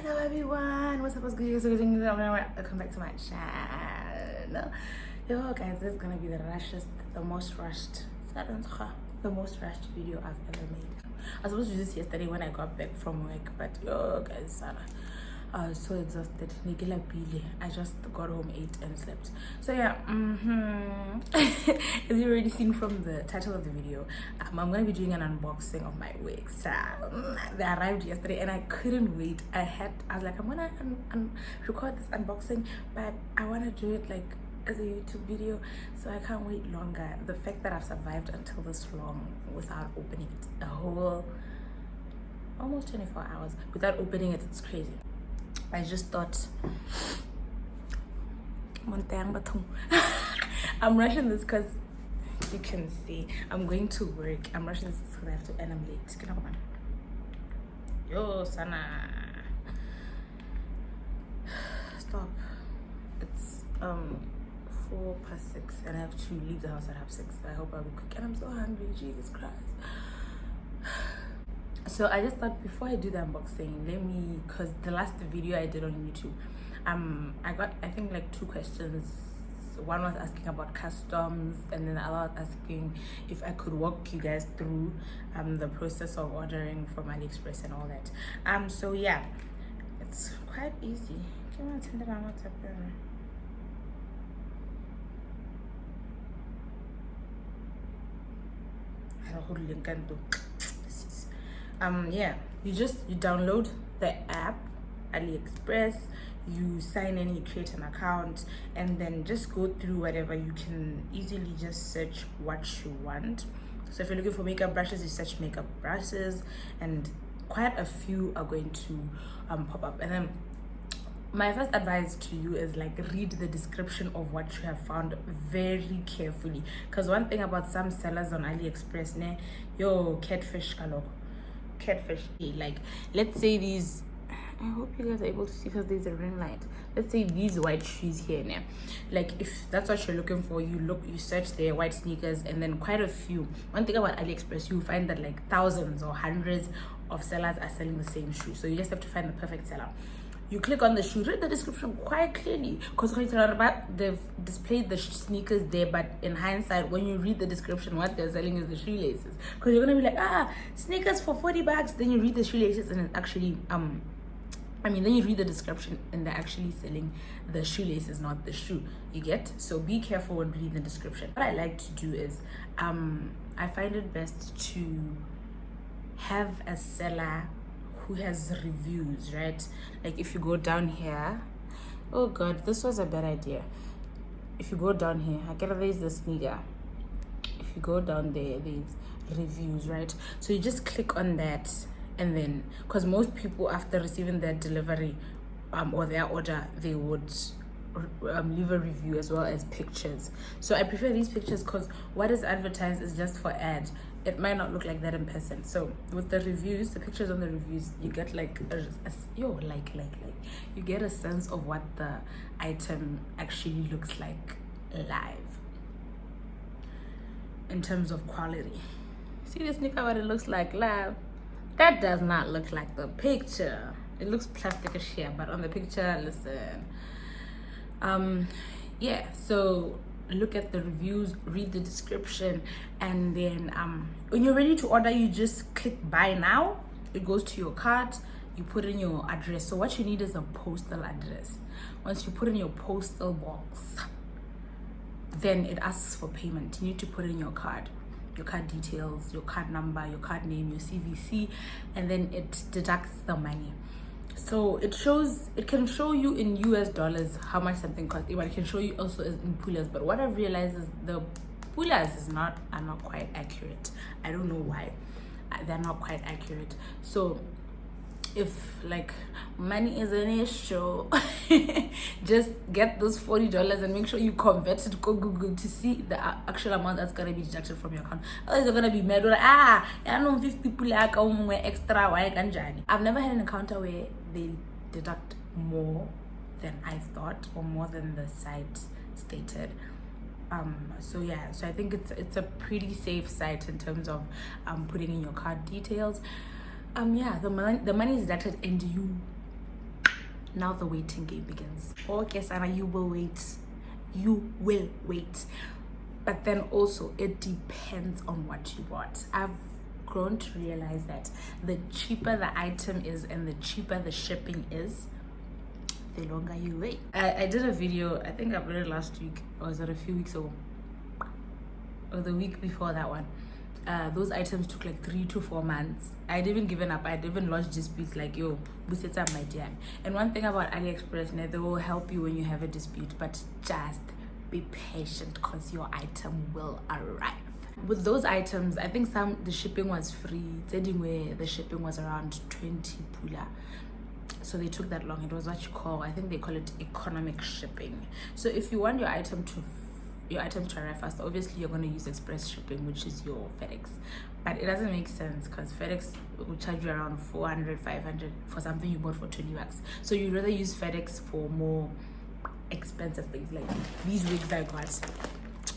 Hello everyone, what's up, what's good? Welcome back to my channel. Yo guys, this is gonna be the most rushed video I've ever made. I was supposed to do this yesterday when I got back from work, but yo guys, I was so exhausted. I just got home, ate and slept. So yeah, as you already seen from the title of the video, I'm gonna be doing an unboxing of my wigs. They arrived yesterday and I couldn't wait. I was like, I'm gonna record this unboxing, but I want to do it like as a YouTube video, so I can't wait longer. The fact that I've survived until this long without opening it, a whole almost 24 hours without opening it, it's crazy. I just thought I'm rushing this because you can see I'm going to work. I'm rushing this because I have to end. I'm late. Yo sana, stop. It's 4:06 and I have to leave the house at 6:30. I hope I'll be quick, and I'm so hungry. Jesus Christ. So I just thought before I do the unboxing, because the last video I did on YouTube, I got, I think, like 2 questions. One was asking about customs, and then the other was asking if I could walk you guys through the process of ordering from Aliexpress and all that. So yeah, it's quite easy. Do you want to send it on WhatsApp? Yeah, you download the app Aliexpress, you sign in, you create an account, and then just go through whatever. You can easily just search what you want. So if you're looking for makeup brushes, you search makeup brushes, and quite a few are going to pop up. And then my first advice to you is like, read the description of what you have found very carefully, because one thing about some sellers on Aliexpress, catfish, like, let's say these, I hope you guys are able to see because there's a ring light. Let's say these white shoes here now, like if that's what you're looking for, you search their white sneakers, and then quite a few. One thing about Aliexpress, you find that like thousands or hundreds of sellers are selling the same shoe, so you just have to find the perfect seller. You click on the shoe, read the description quite clearly, because they've displayed the sneakers there, but in hindsight, when you read the description, what they're selling is the shoelaces. Because you're gonna be like, sneakers for 40 bucks. Then you read the shoelaces, and it's actually then you read the description, and they're actually selling the shoelaces, not the shoe. You get? So be careful when reading the description. What I like to do is, I find it best to have a seller who has reviews, right? Like if you go down here, oh god, this was a bad idea. If you go down here, there's the sneaker. If you go down there, there's reviews, right? So you just click on that, and then, because most people after receiving their delivery or their order, they would leave a review as well as pictures. So I prefer these pictures because what is advertised is just for ad. It might not look like that in person. So with the reviews, the pictures on the reviews, you get like you get a sense of what the item actually looks like live in terms of quality. See the sneaker, what it looks like live? That does not look like the picture. It looks plasticish here, but on the picture, listen. Yeah, so look at the reviews, read the description, and then when you're ready to order, you just click buy now. It goes to your cart, you put in your address. So what you need is a postal address. Once you put in your postal box, then it asks for payment. You need to put in your card details, your card number, your card name, your CVC, and then it deducts the money. So it can show you in US dollars how much something costs, but it can show you also in pulas. But what I've realized is the pulas are not quite accurate. I don't know why. They're not quite accurate. So if like money is an issue, just get those $40 and make sure you convert it. Go Google to see the actual amount that's gonna be deducted from your account. Otherwise you're gonna be mad or I know 50 people extra. I've never had an encounter where they deduct more than I thought or more than the site stated. So yeah, so I think it's a pretty safe site in terms of putting in your card details. Yeah, the money is deducted and you Now the waiting game begins. Okay, Sarah, you will wait. You will wait. But then also, it depends on what you bought. I've grown to realize that the cheaper the item is and the cheaper the shipping is, the longer you wait. I did a video, I think I uploaded it last week, or was it a few weeks ago? Or the week before that one. Those items took like 3 to 4 months. I'd even given up. I'd even lodged disputes like, yo, buset up my DM. And one thing about Aliexpress, they will help you when you have a dispute, but just be patient because your item will arrive. With those items, I think the shipping was free. Anyway, the shipping was around 20 pula. So they took that long. It was what you call, I think they call it economic shipping. So if you want your item to arrive fast, obviously you're going to use express shipping, which is your FedEx. But it doesn't make sense because FedEx will charge you around 400, 500 for something you bought for 20 bucks. So you'd rather use FedEx for more expensive things. Like these wigs I got,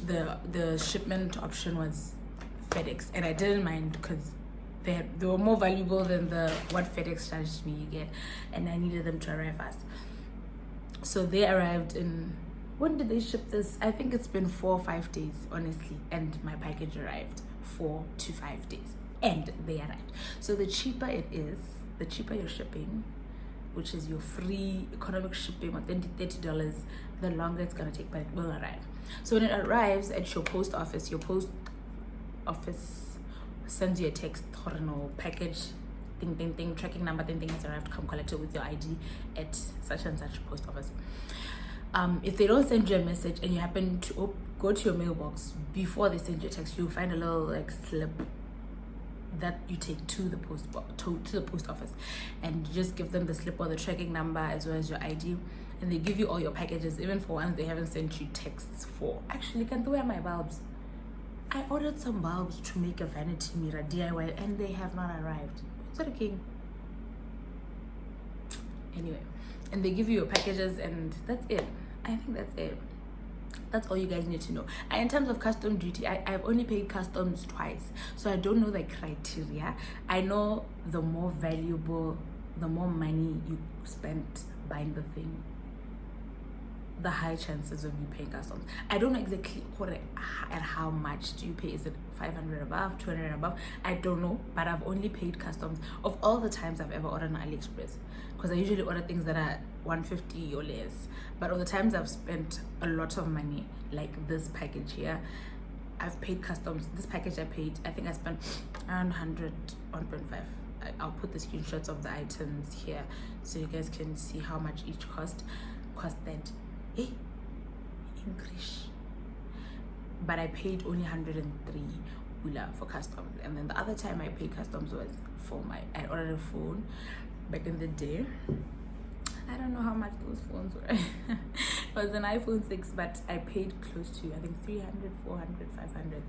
the shipment option was FedEx, and I didn't mind because they were more valuable than what FedEx charged me, you get, and I needed them to arrive fast. So they arrived in, when did they ship this? I think it's been 4 or 5 days, honestly, and my package arrived 4 to 5 days, and they arrived. So the cheaper it is, the cheaper your shipping, which is your free economic shipping of $30, the longer it's gonna take, but it will arrive. So when it arrives at your post office sends you a text or package, ding, tracking number, ding, has arrived, come collect it with your ID at such and such post office. If they don't send you a message and you happen to go to your mailbox before they send you a text, you'll find a little like slip that you take to the post office, and you just give them the slip or the tracking number as well as your ID, and they give you all your packages, even for ones they haven't sent you texts for. Actually, can they wear my bulbs? I ordered some bulbs to make a vanity mirror DIY, and they have not arrived. Is that okay? Anyway, and they give you your packages, and that's it. I think that's it. That's all you guys need to know. And in terms of custom duty, I've only paid customs twice, so I don't know the criteria. I know the more valuable, the more money you spend buying the thing, the high chances of you paying customs. I don't know exactly at how much do you pay. Is it 500 above, 200 above? I don't know, but I've only paid customs of all the times I've ever ordered on Aliexpress, because I usually order things that are 150 or less. But all the times I've spent a lot of money, like this package here, I've paid customs. This package I think I spent around 100, 1.5. I'll put the screenshots of the items here so you guys can see how much each costed. English, but I paid only 103 ula for customs, and then the other time I paid customs was for I ordered a phone back in the day. I don't know how much those phones were. It was an iPhone 6, but I paid close to, I think, 300, 400, 500,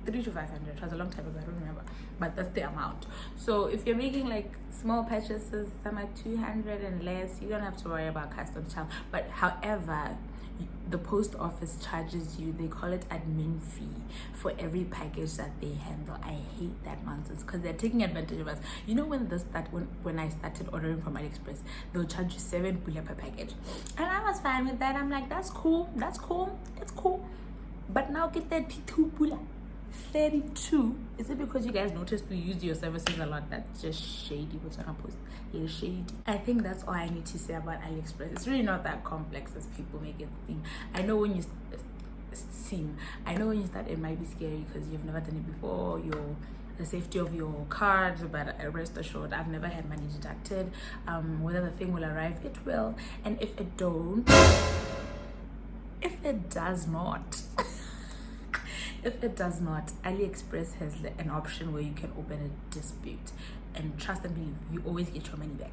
3 to 500. It was a long time ago, I don't remember, but that's the amount. So if you're making like small purchases, some are 200 and less, you don't have to worry about customs charge. But however, the post office charges you, they call it admin fee for every package that they handle. I hate that nonsense because they're taking advantage of us. You know, when I started ordering from Aliexpress, they'll charge you 7 pula per package, and I was fine with that. I'm like, that's cool, it's cool. But now get 32 pula, 32. Is it because you guys noticed we use your services a lot? That's just shady. What's on our post? It's shady. I think that's all I need to say about Aliexpress. It's really not that complex as people make it seem. I know when you start it might be scary because you've never done it before, the safety of your card, but rest assured, I've never had money deducted. Whether the thing will arrive, it will, and if it does not if it does not, Aliexpress has an option where you can open a dispute, and trust and believe, you always get your money back.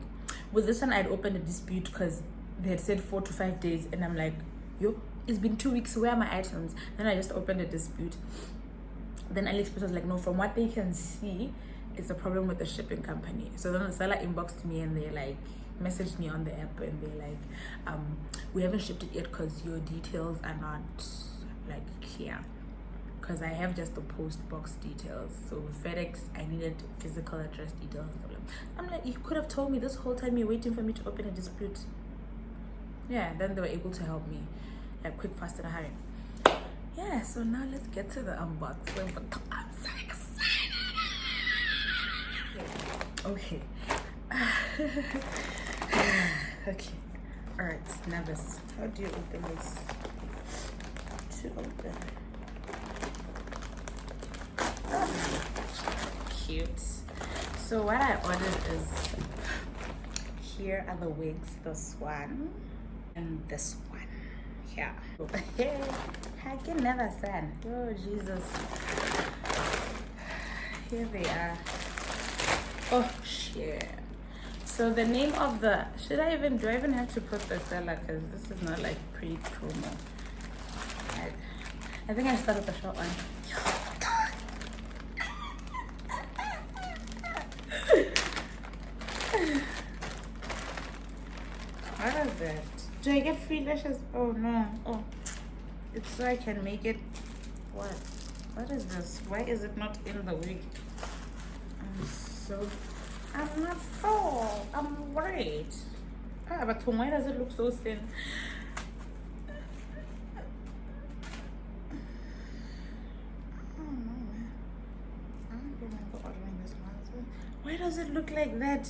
With this one, I'd opened a dispute because they had said 4 to 5 days, and I'm like, yo, it's been 2 weeks, where are my items? Then I just opened a dispute. Then Aliexpress was like, no, from what they can see, it's a problem with the shipping company. So then the seller inboxed me, and they like messaged me on the app, and they're like, we haven't shipped it yet because your details are not like clear, because I have just the post box details. So with FedEx, I needed physical address details. I'm like, you could have told me this whole time you're waiting for me to open a dispute. yeah, then they were able to help me like quick, fast, and hurry. Yeah, so now let's get to the unboxing. I'm so excited. Okay. Okay. Alright, nervous. How do you open this? To open. Oh, cute. So what I ordered is, here are the wigs, this one and this one. Yeah. I can never stand. Oh Jesus. Here they are. Oh shit. So the name of the, do I even have to put the seller, because this is not like pre-promo. I think I started the short one. What is it? Do I get free lashes? Oh no. Oh, it's so I can make it. What is this? Why is it not in the wig? I'm not full. I'm worried. Ah, but why does it look so thin? Why does it look like that?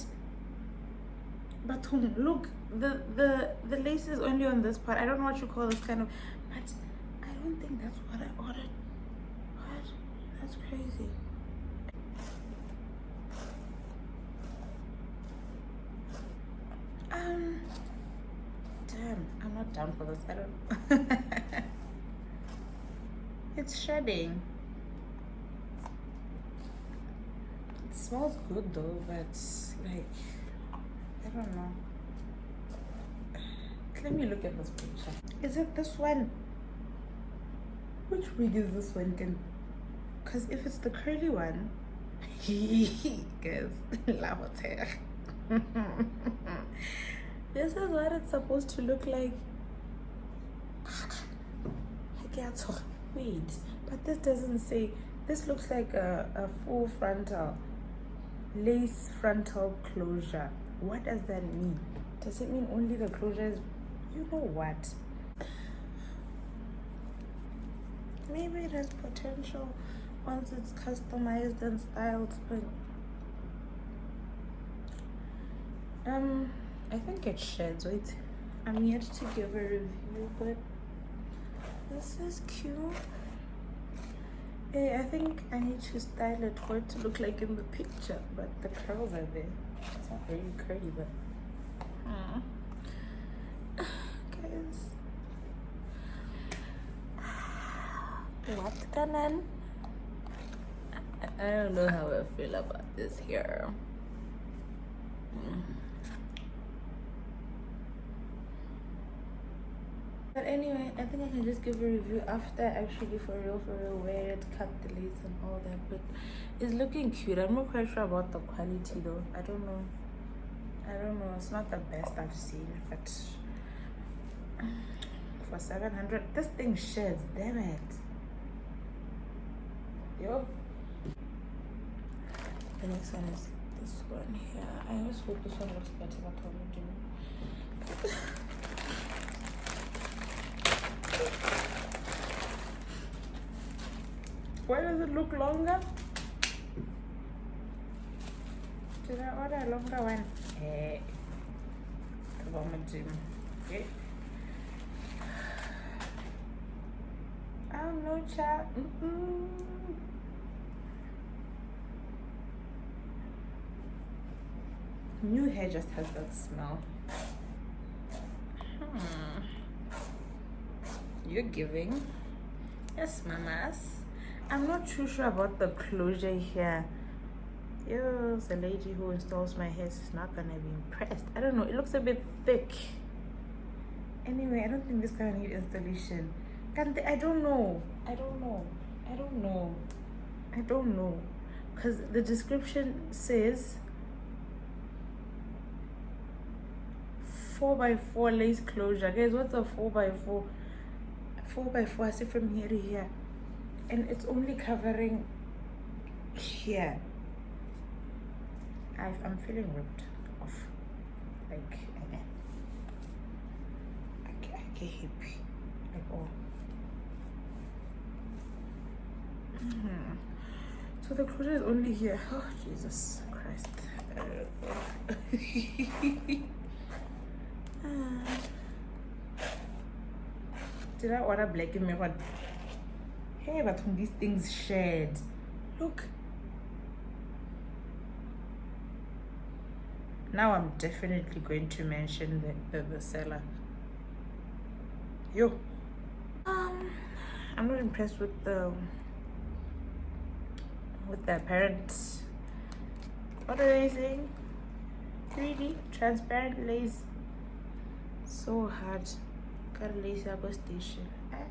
But look, the lace is only on this part. I don't know what you call this kind of, but I don't think that's what I ordered. What? That's crazy. Damn, I'm not down for this. I don't. It's shedding. It smells good though, but like, I don't know. Let me look at this picture. Is it this one? Which wig is this one? Because if it's the curly one, guys, lavater. This is what it's supposed to look like. Wait, but this doesn't say. This looks like a full frontal lace frontal closure. What does that mean? Does it mean only the closure is, you know what? Maybe it has potential once it's customized and styled, but I think it sheds. Wait, I'm yet to give a review, but this is cute. Hey, I think I need to style it for it to look like in the picture, but the curls are there. It's not really curly, but guys, what canon? I don't know how I feel about this here. But anyway, I think I can just give a review after actually for real wear it, cut the lace and all that. But it's looking cute. I'm not quite sure about the quality though. I don't know. It's not the best I've seen, but for 700, this thing sheds. Damn it. Yo. The next one is this one here. I always hope this one looks better, but I don't. Why does it look longer? Did I order a longer one? Hey, okay. Oh no, chat. New hair just has that smell. You're giving. Yes, mamas. I'm not too sure about the closure here. Yo, the lady who installs my hair is not gonna be impressed. I don't know, it looks a bit thick. Anyway, I don't think this gonna need installation. I don't know. Because the description says 4x4 lace closure. Guys, what's a 4x4? 4x4, I see from here to here. And it's only covering here. I'm feeling ripped off. Like, get happy at all. So the closure is only here. Oh Jesus Christ. Did I order black in me? What? Hey, but when these things shared, look. Now I'm definitely going to mention the seller. Yo. I'm not impressed with the apparent, what are they saying? 3D transparent lace. So hard. Gotta lace up a station. I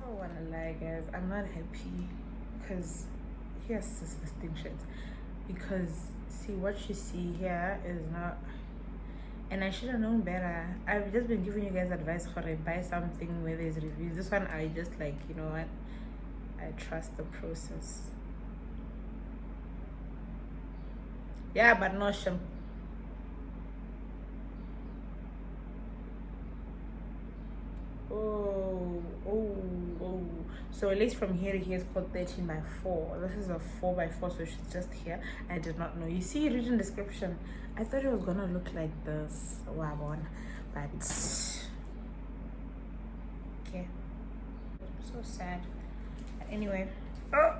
don't wanna lie, guys. I'm not happy because here's this distinction. Because see, what you see here is not, and I should have known better. I've just been giving you guys advice for I buy something where there's reviews. This one I just like, you know what, I trust the process. Yeah, but no shame. Oh. So at least from here to here is called 13 by 4. This is a 4 by 4, so she's just here. I did not know. You see, reading description. I thought it was gonna look like this wagon, but okay. So sad. Anyway, my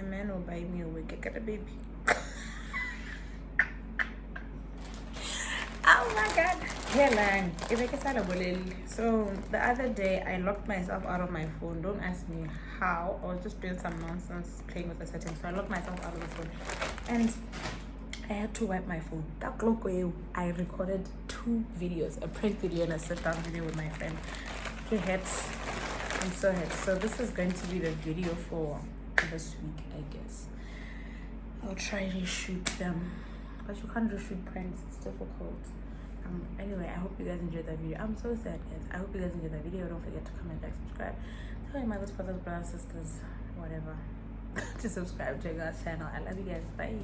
man will buy me a wig. I got a baby. Oh my god. So the other day I locked myself out of my phone. Don't ask me how. I was just doing some nonsense playing with the settings. So I locked myself out of the phone and I had to wipe my phone. That clock I recorded 2 videos, a prank video and a sit down video with my friend. I'm so hurt. So this is going to be the video for this week, I guess. I'll try to shoot them, but you can't just shoot pranks. It's difficult. Anyway, I hope you guys enjoyed that video. I'm so sad, guys. I hope you guys enjoyed that video. Don't forget to comment, like, subscribe. Tell your mothers, fathers, brothers, sisters, whatever, to subscribe to our channel. I love you guys. Bye.